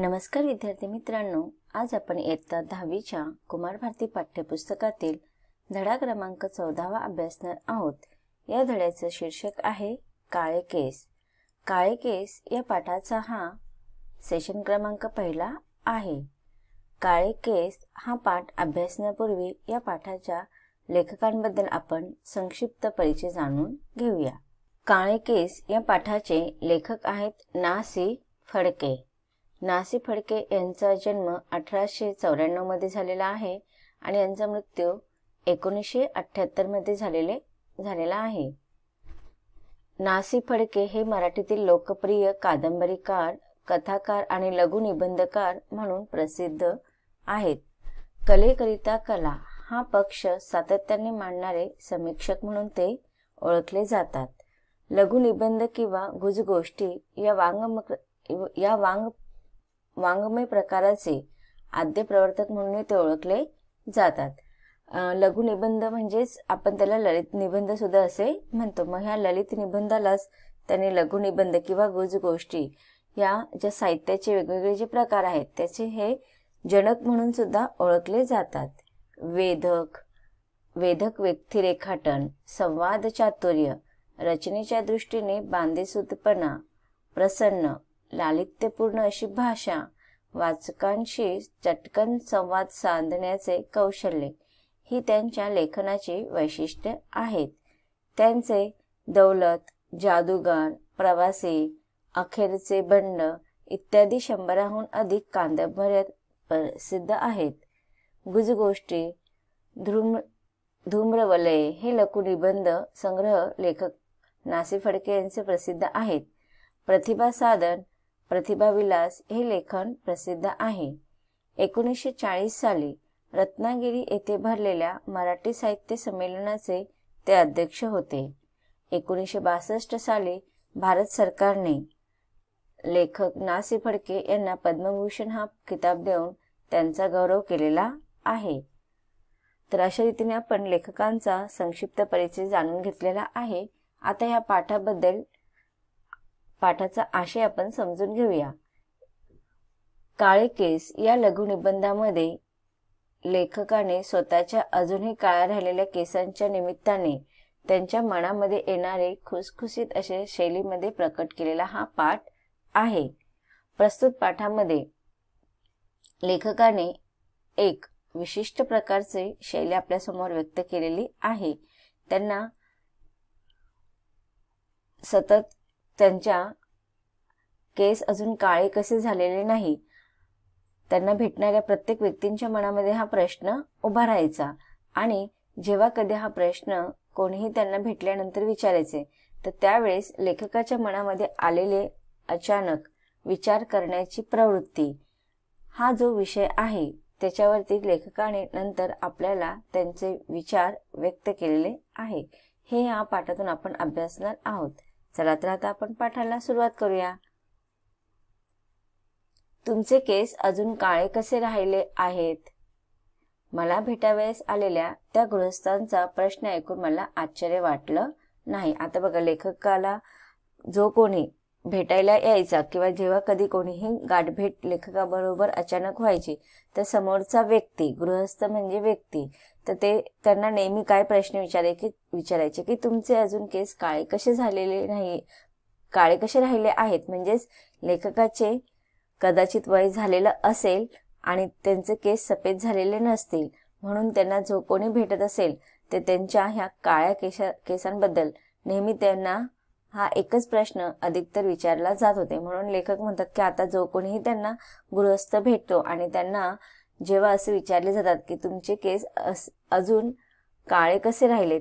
नमस्कार विद्यार्थी मित्रांनो, आज आपण इयत्ता 10वीच्या कुमार भारती पाठ्यपुस्तकातील धडा क्रमांक 14वा अभ्यासणार आहोत। या धड्याचे शीर्षक आहे काळे केस। काळे केस या पाठाचा हा सेशन क्रमांक पहिला आहे। काळे केस हा पाठ अभ्यासण्यापूर्वी या पाठाच्या लेखकांबद्दल आपण संक्षिप्त परिचय जाणून घेऊया। काळे केस या पाठाचे लेखक आहेत ना. सी. फडके। ना. सी. फडके यांचा जन्म 1894 मध्ये झालेला आहे आणि यांचा मृत्यू 1978 मध्ये झालेला आहे। ना. सी. फडके हे मराठीतील लोकप्रिय कादंबरीकार, कथाकार आणि लघुनिबंधकार म्हणून प्रसिद्ध आहेत। कलेकरिता कला हा पक्ष सातत्याने मांडणारे समीक्षक म्हणून ते ओळखले जातात। लघुनिबंध किंवा गुजगोष्टी या वाङ्मय प्रकाराचे आद्य प्रवर्तक म्हणून ते ओळखले जातात। लघुनिबंध म्हणजेच आपण त्याला ललित निबंध सुद्धा असे म्हणतो। मग ह्या ललित निबंधालाच त्यांनी लघुनिबंध किंवा गुजगोष्टी या ज्या साहित्याचे वेगवेगळे जे प्रकार आहेत त्याचे हे जनक म्हणून सुद्धा ओळखले जातात। वेधक व्यक्तिरेखाटन, संवाद चातुर्य, रचनेच्या दृष्टीने बांधेसूदपणा, प्रसन्न लालित्यपूर्ण अशी भाषा, वाचकांशी चटकन संवाद साधण्याचे कौशल्य ही त्यांच्या लेखनाची वैशिष्ट्ये आहेत। त्यांचे दौलत, जादूगार, प्रवासी, अखेरचे बंड इत्यादी 100हून अधिक कादंबऱ्या प्रसिद्ध आहेत। गुजगोष्टी, धूम्रवलय हे लघुनिबंध संग्रह लेखक ना. सी. फडके यांचे प्रसिद्ध आहेत। प्रतिभा साधन, प्रतिभाविलास हे लेखन प्रसिद्ध आहे। 1940 साली रत्नागिरी येथे भरलेल्या मराठी साहित्य संमेलनाचे ते अध्यक्ष होते। 1962 साली भारत सरकारने लेखक ना. सी. फडके यांना पद्मभूषण हा किताब देऊन त्यांचा गौरव केलेला आहे। तर अशा रीतीने आपण लेखकांचा संक्षिप्त परिचय जाणून घेतलेला आहे। आता या पाठाचा आशय आपण समजून घेऊया। काळे केस या लघुनिबंधामध्ये लेखकाने स्वतःच्या अजूनही काळ्या राहिलेल्या केसांच्या निमित्ताने त्यांच्या मनामध्ये येणारे खुसखुशीत असे शैलीमध्ये प्रकट केलेला हा पाठ आहे। प्रस्तुत पाठामध्ये लेखकाने एक विशिष्ट प्रकारचे शैली आपल्या समोर व्यक्त केलेली आहे। त्यांना सतत त्यांच्या केस अजून काळे कसे झालेले नाही, त्यांना भेटणाऱ्या प्रत्येक व्यक्तींच्या मनामध्ये हा प्रश्न उभा राहायचा आणि जेव्हा कधी हा प्रश्न कोणीही त्यांना भेटल्यानंतर विचारायचे तर त्यावेळेस लेखकाच्या मनामध्ये आलेले अचानक विचार करण्याची प्रवृत्ती हा जो विषय आहे त्याच्यावरती लेखकाने नंतर आपल्याला त्यांचे विचार व्यक्त केलेले आहे। हे या पाठातून आपण अभ्यासणार आहोत। चला तर आता आपण पाठाला सुरुवात करूया। तुमचे केस अजून काळे कसे राहिले आहेत? मला भेटावयास आलेल्या त्या गृहस्थांचा प्रश्न ऐकून मला आश्चर्य वाटलं नाही। आता बघा, लेखकाला जो कोणी भेटायला यायचा किंवा जेव्हा कधी कोणीही गाठभेट लेखकाबरोबर अचानक व्हायची तर समोरचा व्यक्ती, गृहस्थ म्हणजे व्यक्ती, तर ते त्यांना नेहमी काय प्रश्न विचारायचे की तुमचे अजून केस काळे कसे झालेले नाही, काळे कसे राहिले आहेत। म्हणजेच लेखकाचे कदाचित वय झालेलं असेल आणि त्यांचे केस सफेद झालेले नसतील, म्हणून त्यांना जो कोणी भेटत असेल ते त्यांच्या ह्या काळ्या केसांबद्दल नेहमी त्यांना हा एकच प्रश्न अधिकतर विचारला जात होते। म्हणून लेखक म्हणतात की आता जो कोणीही त्यांना गृहस्थ भेटतो आणि त्यांना जेव्हा असे विचारले जातात की तुमचे केस अजून काळे कसे राहिलेत,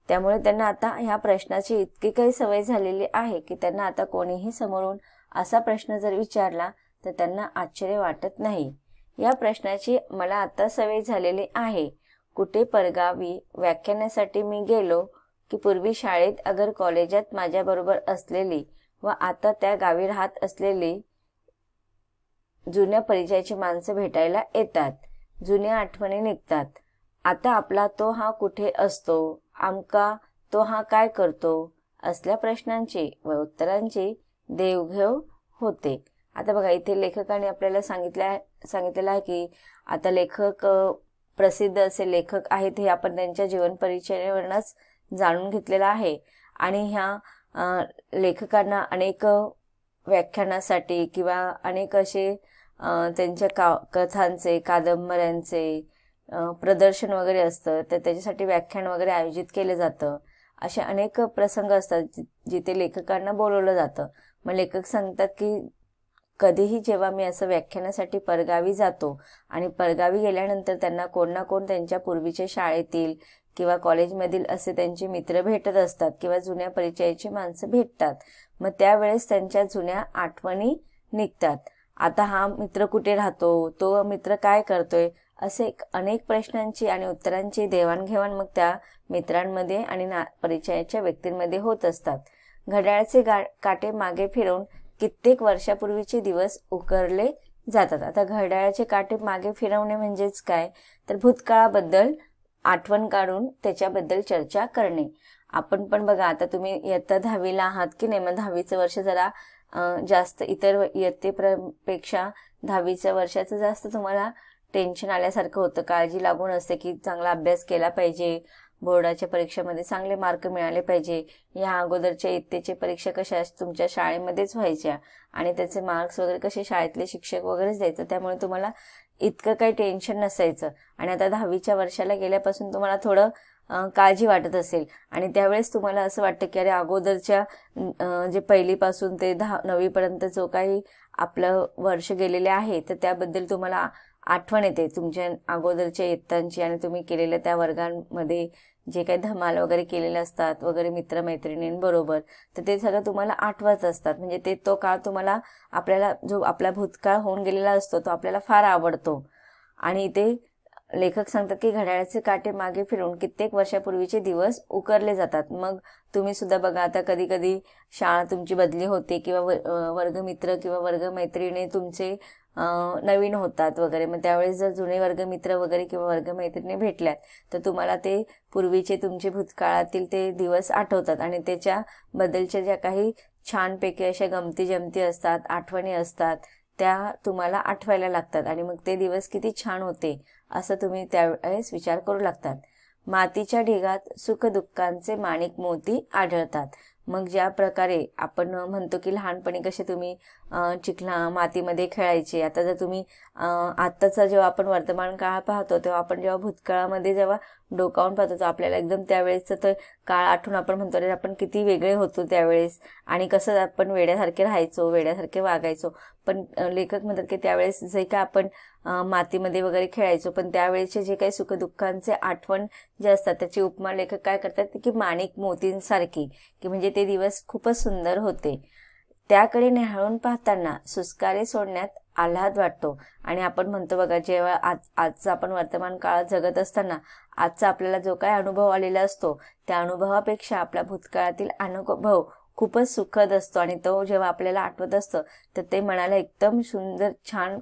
त्यामुळे त्यांना आता ह्या प्रश्नाची इतकी काही सवय झालेली आहे की त्यांना आता कोणीही समोरून असा प्रश्न जर विचारला तर त्यांना आश्चर्य वाटत नाही। या प्रश्नाची मला आता सवय झालेली आहे। कुठे परगावी व्याख्यानासाठी मी गेलो की पूर्वी शाळेत अगर कॉलेजात माझ्याबरोबर असलेली व आता त्या गावी राहत असलेली जुन्या परिचयाची माणसं भेटायला येतात, जुन्या आठवणी निघतात। आता आपला तो हा कुठे असतो, आमका तो हा काय करतो, असल्या प्रश्नांची व उत्तरांची देवघेव होते। आता बघा इथे लेखकाने आपल्याला सांगितलेलं आहे की आता लेखक प्रसिद्ध असे लेखक आहेत हे आपण त्यांच्या जीवन परिचयावरूनच जाणून घेतलेलं आहे. आणि ह्या लेखकांना अनेक व्याख्यानासाठी किंवा अनेक असे त्यांच्या कथांचे, कादंबऱ्यांचे प्रदर्शन वगैरे असतं, तर त्याच्यासाठी व्याख्यान वगैरे आयोजित केलं जातं. असे अनेक प्रसंग असतात जिथे लेखकांना बोलवलं जातं. मग लेखक सांगतात की कधीही जेव्हा मी असं व्याख्यानासाठी परगावी जातो आणि परगावी गेल्यानंतर त्यांना कोण ना कोण त्यांच्या पूर्वीच्या शाळेतील किंवा कॉलेजमधील असे त्यांचे मित्र भेटत असतात किंवा जुन्या परिचयाची माणसं भेटतात. मग त्यावेळेस त्यांच्या जुन्या आठवणी निघतात. आता हा मित्र कुठे राहतो, तो मित्र काय करतोय, असे अनेक प्रश्नांची आणि उत्तरांची देवाणघेवाण मग त्या मित्रांमध्ये आणि परिचयाच्या व्यक्तींमध्ये होत असतात. घड्याळाचे काटे मागे फिरवून कित्येक वर्षापूर्वीचे दिवस उकरले जातात. आता घड्याळाचे काटे मागे फिरवणे म्हणजेच काय, तर भूतकाळाबद्दल आठवण काढून त्याच्याबद्दल चर्चा करणे. आपण पण बघा, आता तुम्ही इयत्ता 10वीला आहात की नाही, मग 10वीचं वर्ष जरा जास्त इतर इयत्तेपेक्षा 10वीच्या वर्षाचं जास्त तुम्हाला टेन्शन आल्यासारखं होतं. काळजी लागून असते की चांगला अभ्यास केला पाहिजे, बोर्डाच्या परीक्षेमध्ये चांगले मार्क मिळाले पाहिजे. या अगोदरच्या इयत्तेच्या परीक्षा कशा तुमच्या शाळेमध्येच व्हायच्या आणि त्याचे मार्क्स वगैरे कसे शाळेतले शिक्षक वगैरेच द्यायचं, त्यामुळे तुम्हाला इतकं काही टेन्शन नसायचं. आणि आता 10वीच्या वर्षाला गेल्यापासून तुम्हाला थोडं काळजी वाटत असेल आणि त्यावेळेस तुम्हाला असं वाटतं की अरे अगोदरच्या जे पहिलीपासून ते 9वी पर्यंत जो काही आपलं वर्ष गेलेले आहे, तर त्याबद्दल तुम्हाला आठवण येते तुमच्या अगोदरच्या इयत्तांची आणि तुम्ही केलेल्या त्या वर्गांमध्ये जे काही धमाल वगैरे केलेले असतात वगैरे मित्रमैत्रिणींबरोबर, तर ते सगळं तुम्हाला आठवत असतात. म्हणजे तो काळ तुम्हाला आपल्याला जो आपला भूतकाळ होऊन गेलेला असतो तो आपल्याला फार आवडतो. आणि ते लेखक सांगतात की घड्याळाचे काटे मागे फिरून कित्येक वर्षापूर्वीचे दिवस उकरले जातात. मग तुम्ही सुद्धा बघा, आता कधी कधी शाळा तुमची बदली होते किंवा वर्गमित्र किंवा वर्गमैत्रिणी तुमचे नवीन होतात वगैरे. मग त्यावेळेस जर जुने वर्गमित्र वगैरे किंवा वर्गमैत्रिणी भेटल्यात तर तुम्हाला ते पूर्वीचे तुमचे भूतकाळातील ते दिवस आठवतात आणि त्याच्याबद्दलच्या ज्या काही छानपैकी अशा गमती जमती असतात, आठवणी असतात, त्या तुम्हाला आठवायला लागतात आणि मग ते दिवस किती छान होते असं तुम्ही त्यावेळेस विचार करू लागतात. मातीच्या ढिगात सुखदुःखांचे माणिक मोती आढळतात. मग ज्या प्रकारे आपण म्हणतो की लहानपणी कसे तुम्ही मातीमध्ये खेळायचे, आता जर तुम्ही आत्ताचा जेव्हा आपण वर्तमान काळ पाहतो तेव्हा आपण जेव्हा भूतकाळामध्ये जेव्हा डोकावून पाहतो तर आपल्याला एकदम त्यावेळेसचं तो काळ आठवून आपण म्हणतो अरे आपण किती वेगळे होतो त्यावेळेस आणि कसं आपण वेड्यासारखे राहायचो, वेड्यासारखे वागायचो. पण लेखक म्हणतात की त्यावेळेस जे काय आपण मातीमध्ये वगैरे खेळायचो, पण त्यावेळेचे जे काही सुखदुःखांचे आठवण जे असतात त्याची उपमा लेखक काय करतात की माणिक मोतींसारखी, की म्हणजे ते दिवस खूपच सुंदर होते. त्याकडे निहाळून पाहताना सुस्कारे सोडण्यात आल्हाद वाटतो. आणि आपण म्हणतो बघा, जेव्हा आजचा आपण वर्तमान काळात जगत असताना आजचा आपल्याला जो काही अनुभव आलेला असतो त्या अनुभवापेक्षा आपल्या भूतकाळातील अनुभव खूपच सुखद असतो आणि तो जेव्हा आपल्याला आठवत असतो तर ते मनाला एकदम सुंदर, छान,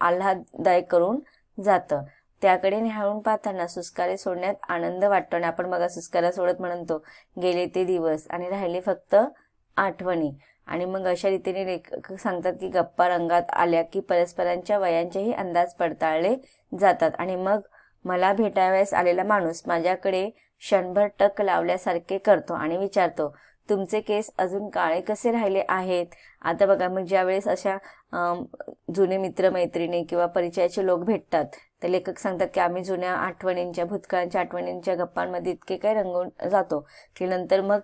आल्हाददायक करून जातं. त्याकडे निहाळून पाहताना सुस्कारे सोडण्यात आनंद वाटतो. आणि आपण बघा सुस्कारा सोडत म्हणतो गेले ते दिवस आणि राहिले फक्त आठवणी. आणि मग अशा रीतीने लेखक सांगतात की गप्पा रंगात आल्या की परस्परांच्या वयांचेही अंदाज पडताळले जातात. आणि मग मला भेटावयास आलेला माणूस माझ्याकडे क्षणभर टक लावल्यासारखे करतो आणि विचारतो, तुमचे केस अजून काळे कसे राहिले आहेत. आता बघा, मग ज्यावेळेस अशा जुने मित्रमैत्रिणी किंवा परिचयाचे लोक भेटतात तर लेखक सांगतात की आम्ही जुन्या आठवणींच्या, भूतकाळांच्या आठवणींच्या गप्पांमध्ये इतके काय रंगून जातो की नंतर मग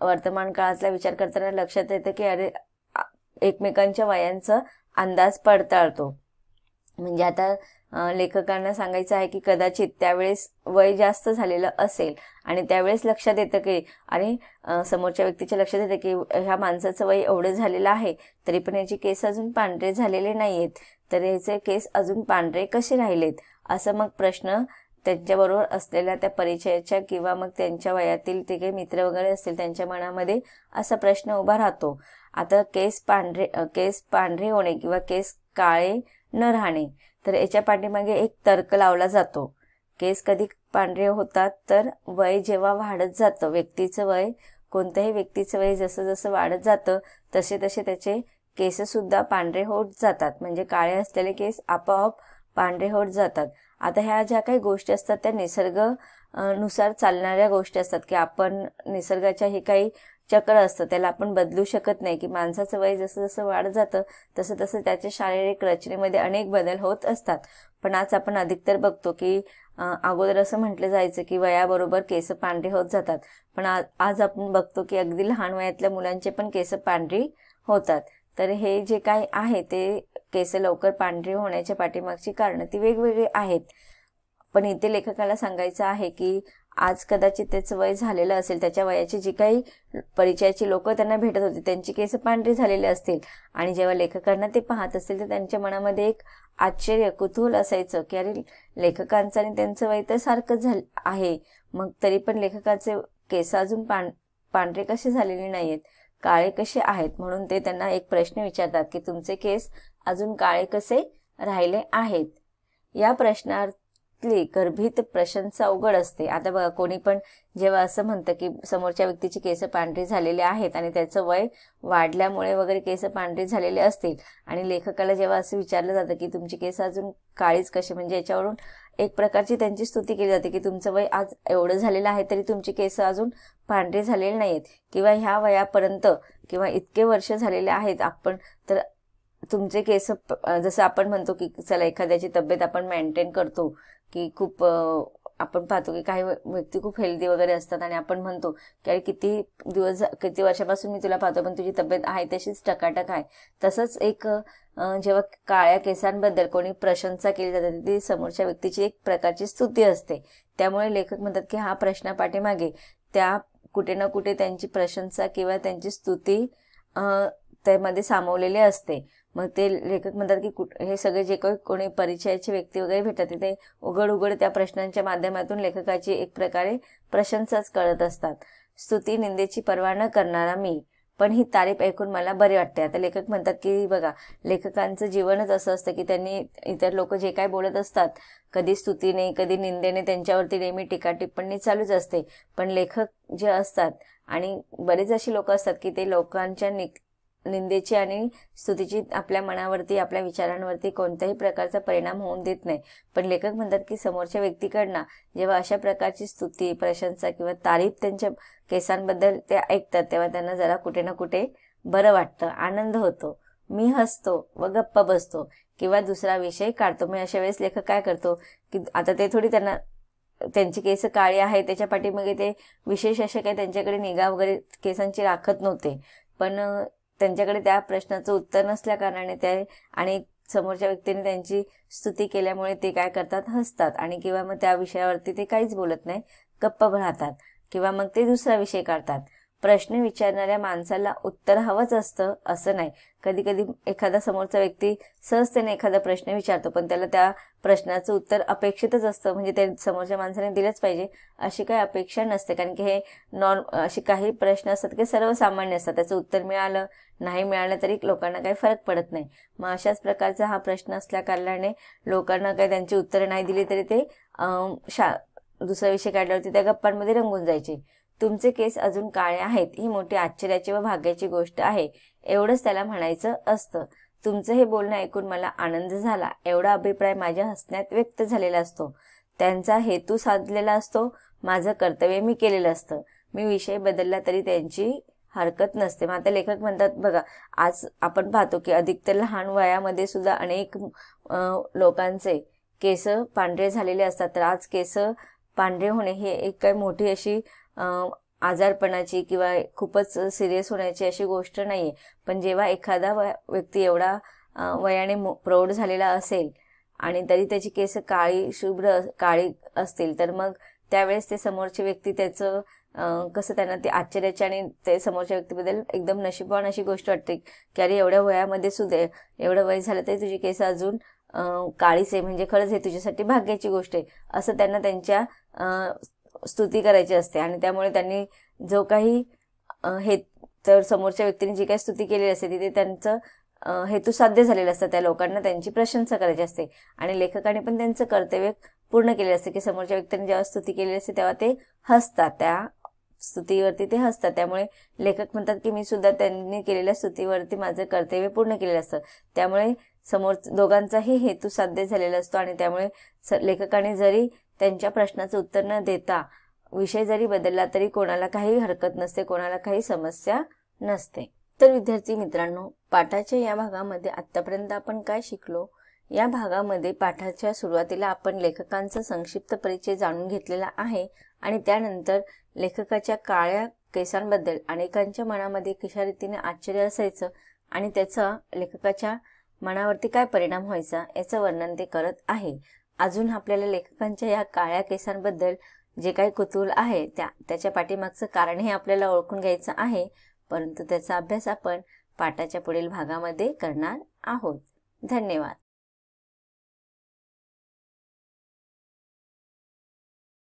वर्तमान काळातला विचार करताना लक्षात येतं की अरे एकमेकांच्या वयांचा अंदाज पडताळतो. म्हणजे आता लेखकांना सांगायचं आहे की कदाचित त्यावेळेस वय जास्त झालेलं असेल आणि त्यावेळेस लक्षात येतं की अरे समोरच्या व्यक्तीच्या लक्षात येतं की ह्या माणसाचं वय एवढं झालेलं आहे तरी पण याचे केस अजून पांढरे झालेले नाहीयेत, तर याचे केस अजून पांढरे कसे राहिलेत, असं मग प्रश्न त्यांच्याबरोबर असलेल्या त्या परिचयाच्या किंवा मग त्यांच्या वयातील ते काही मित्र वगैरे असतील त्यांच्या मनामध्ये असा प्रश्न उभा राहतो. आता केस पांढरे होणे किंवा केस काळे न राहणे, तर याच्या पाठीमागे एक तर्क लावला जातो. केस कधी पांढरे होतात तर वय जेव्हा वाढत जातं, व्यक्तीचं वय, कोणत्याही व्यक्तीचं वय जसं जसं वाढत जातं तसे तसे त्याचे केस सुद्धा पांढरे होत जातात, म्हणजे काळे असलेले केस आपोआप पांढरे होत जातात. आता ह्या ज्या काही गोष्टी असतात त्या निसर्ग नुसार चालणाऱ्या गोष्टी असतात, की आपण निसर्गाच्या हे काही चक्र असतं त्याला आपण बदलू शकत नाही, की माणसाचं वय जसं जसं वाढत जातं तसं तसं त्याच्या शारीरिक रचनेमध्ये अनेक बदल होत असतात. पण आज आपण अधिकतर बघतो की अगोदर असं म्हटलं जायचं की वयाबरोबर केस पांढरी होत जातात, पण आज आपण बघतो की अगदी लहान वयातल्या मुलांचे पण केस पांढरी होतात. तर हे जे काही आहे ते केस लवकर पांढरी होण्याच्या पाठीमागची कारणं ती वेगवेगळी आहेत. पण इथे लेखकाला सांगायचं आहे की आज कदाचित त्याचं वय झालेलं असेल, त्याच्या वयाची जी काही परिचयाची लोक त्यांना भेटत होती त्यांची केस पांढरी झालेली असतील, आणि जेव्हा लेखकांना ते पाहत असतील तर त्यांच्या मनामध्ये एक आश्चर्य कुतूहल असायचं की अरे लेखकांचं आणि त्यांचं वय तर सारखंच झालं आहे, मग तरी पण लेखकाचे केस अजून पांढरे कसे झालेले नाहीयेत, काळे कसे आहेत. म्हणून ते त्यांना एक प्रश्न विचारतात की तुमचे केस अजून काळे कसे राहिले आहेत. या प्रश्नातली गर्भित प्रशंसा अवघड असते. आता बघा कोणी पण जेव्हा असं म्हणतं की समोरच्या व्यक्तीची केस पांढरी झालेली आहेत आणि त्याचं वय वाढल्यामुळे वगैरे केस पांढरी झालेले असतील, आणि लेखकाला जेव्हा असं विचारलं जातं की तुमची केस अजून काळीच कशी, म्हणजे याच्यावरून एक प्रकारची त्यांची स्तुती केली जाते की तुमचं वय आज एवढं झालेलं आहे तरी तुमची केस अजून पांढरी झालेली नाहीत, किंवा ह्या वयापर्यंत किंवा इतके वर्ष झालेले आहेत आपण तर तुमचे केस जसं आपण म्हणतो की चला एखाद्याची तब्येत आपण मेंटेन करतो की खूप आपण पाहतो की काही व्यक्ती खूप हेल्दी वगैरे असतात आणि आपण म्हणतो की अरे किती वर्षापासून मी तुला पाहतो पण तुझी तब्येत आहे तशीच टकाटक आहे. तसंच एक जेव्हा काळ्या केसांबद्दल कोणी प्रशंसा केली जाते ती समोरच्या व्यक्तीची एक प्रकारची स्तुती असते. त्यामुळे लेखक म्हणतात की हा प्रश्नापाठीमागे त्या कुठे ना कुठे त्यांची प्रशंसा किंवा त्यांची स्तुती त्यामध्ये सामावलेली असते. मग ते लेखक म्हणतात की हे सगळे जे काही कोणी परिचयाची व्यक्ती वगैरे भेटतात ते उघड त्या प्रश्नांच्या माध्यमातून लेखकाची एक प्रकारे प्रशंसाच करत असतात. स्तुती निंदेची पर्वा न करणारा मी, पण ही तारीफ ऐकून मला बरे वाटते. आता लेखक म्हणतात की बघा लेखकांचं जीवनच असं असतं की त्यांनी इतर लोक जे काय बोलत असतात कधी स्तुतीने कधी निंदेने त्यांच्यावरती नेहमी टीका टिप्पणी चालूच असते, पण लेखक जे असतात आणि बरेच अशी लोक असतात की ते लोकांच्या निंदेची आणि स्तुतीची आपल्या मनावरती आपल्या विचारांवरती कोणत्याही प्रकारचा परिणाम होऊन देत नाही. पण लेखक म्हणतात की समोरच्या व्यक्तीकडनं जेव्हा अशा प्रकारची स्तुती प्रशंसा किंवा तारीफ त्यांच्या केसांबद्दल ते ऐकतात तेव्हा त्यांना जरा कुठे ना कुठे बरं वाटतं, आनंद होतो. मी हसतो व गप्प बसतो किंवा दुसरा विषय काढतो. मग अशा वेळेस लेखक काय करतो की आता ते थोडी त्यांना त्यांची केस काळी आहे त्याच्या पाठीमागे ते विशेष असे काही त्यांच्याकडे निगा वगैरे केसांची राखत नव्हते, पण त्यांच्याकडे त्या प्रश्नाचं उत्तर नसल्या कारणाने ते आणि समोरच्या व्यक्तीने त्यांची स्तुती केल्यामुळे ते काय करतात हसतात, आणि किंवा मग त्या विषयावरती ते काहीच बोलत नाही, गप्प राहतात किंवा मग ते दुसरा विषय काढतात. प्रश्न विचारणाऱ्या माणसाला उत्तर हवंच असतं असं नाही. कधी कधी एखादा समोरचा व्यक्ती सहजतेने एखादा प्रश्न विचारतो पण त्याला त्या प्रश्नाचं उत्तर अपेक्षितच असतं, म्हणजे ते समोरच्या माणसाने दिलंच पाहिजे अशी काही अपेक्षा नसते. कारण की हे असे काही प्रश्न असतात की सर्वसामान्य असतात, त्याचं उत्तर मिळालं नाही मिळालं तरी लोकांना काही फरक पडत नाही. मग अशाच प्रकारचा हा प्रश्न असल्या कारणाने लोकांना काही त्यांची उत्तरं नाही दिली तरी ते दुसरा विषय काढल्यावरती त्या गप्पांमध्ये रंगून जायचे. तुमचे केस अजून काळे आहेत ही मोठी आश्चर्याची व भाग्याची गोष्ट आहे एवढंच त्याला म्हणायचं असतं. तुमचं हे बोलणं ऐकून मला आनंद झाला एवढा अभिप्राय माझ्या हसण्यात व्यक्त झालेला असतो. त्यांचा हेतू साधलेला असतो, माझं कर्तव्य मी केलेलं असतं. मी विषय बदलला तरी त्यांची हरकत नसते. मग आता लेखक म्हणतात बघा आज आपण पाहतो की अधिकतर लहान वयामध्ये सुद्धा अनेक लोकांचे केस पांढरे झालेले असतात. तर आज केस पांढरे होणे हे एक काही मोठी अशी आजारपणाची किंवा खूपच सिरियस होण्याची अशी गोष्ट नाहीये. पण जेव्हा एखादा व्यक्ती एवढा वयाने प्रौढ झालेला असेल आणि तरी त्याची केस शुभ्र काळी असतील तर मग त्यावेळेस ते समोरची व्यक्ती त्याचं कसं त्यांना ते आश्चर्याचे आणि ते समोरच्या व्यक्तीबद्दल एकदम नशीबवान अशी गोष्ट वाटते की अरे एवढ्या वयामध्ये सुद्धा एवढं वय झालं तरी तुझी केस अजून काळीच आहे, म्हणजे खरंच हे तुझ्यासाठी भाग्याची गोष्ट आहे असं त्यांना त्यांच्या स्तुती करायची असते. आणि त्यामुळे त्यांनी जो काही हे तर समोरच्या व्यक्तीने जी काही स्तुती केलेली असते तिथे त्यांचं हेतू साध्य झालेलं असतं, त्या लोकांना त्यांची प्रशंसा करायची असते. आणि लेखकाने पण त्यांचं कर्तव्य पूर्ण केलेलं असते की समोरच्या व्यक्तीने जेव्हा स्तुती केलेली असते तेव्हा ते हसतात त्या स्तुतीवरती ते हसतात. त्यामुळे लेखक म्हणतात की मी सुद्धा त्यांनी केलेल्या स्तुतीवरती माझं कर्तव्य पूर्ण केलेलं असतं. त्यामुळे समोर दोघांचाही हेतू साध्य झालेला असतो आणि त्यामुळे लेखकाने जरी त्यांच्या प्रश्नाचं उत्तर न देता विषय जरी बदलला तरी कोणाला काही हरकत नसते, कोणाला काही समस्या नसते. तर विद्यार्थी मित्रांनो, पाठाच्या या भागामध्ये आतापर्यंत आपण काय शिकलो? या भागामध्ये पाठाच्या सुरुवातीला आपण लेखकांचा संक्षिप्त परिचय जाणून घेतलेला आहे आणि त्यानंतर लेखकाच्या काळ्या केसांबद्दल अनेकांच्या मनामध्ये कशा रीतीने आश्चर्य असायचं आणि त्याचा लेखकाच्या मनावरती काय परिणाम व्हायचा याचं वर्णन ते करत आहे. अजून आपल्याला लेखकांच्या या काळ्या केसांबद्दल जे काही कुतूहल आहे त्याच्या पाठीमागचं कारणही आपल्याला ओळखून घ्यायचं आहे, परंतु त्याचा अभ्यास आपण पाठाच्या पुढील भागामध्ये करणार आहोत. धन्यवाद.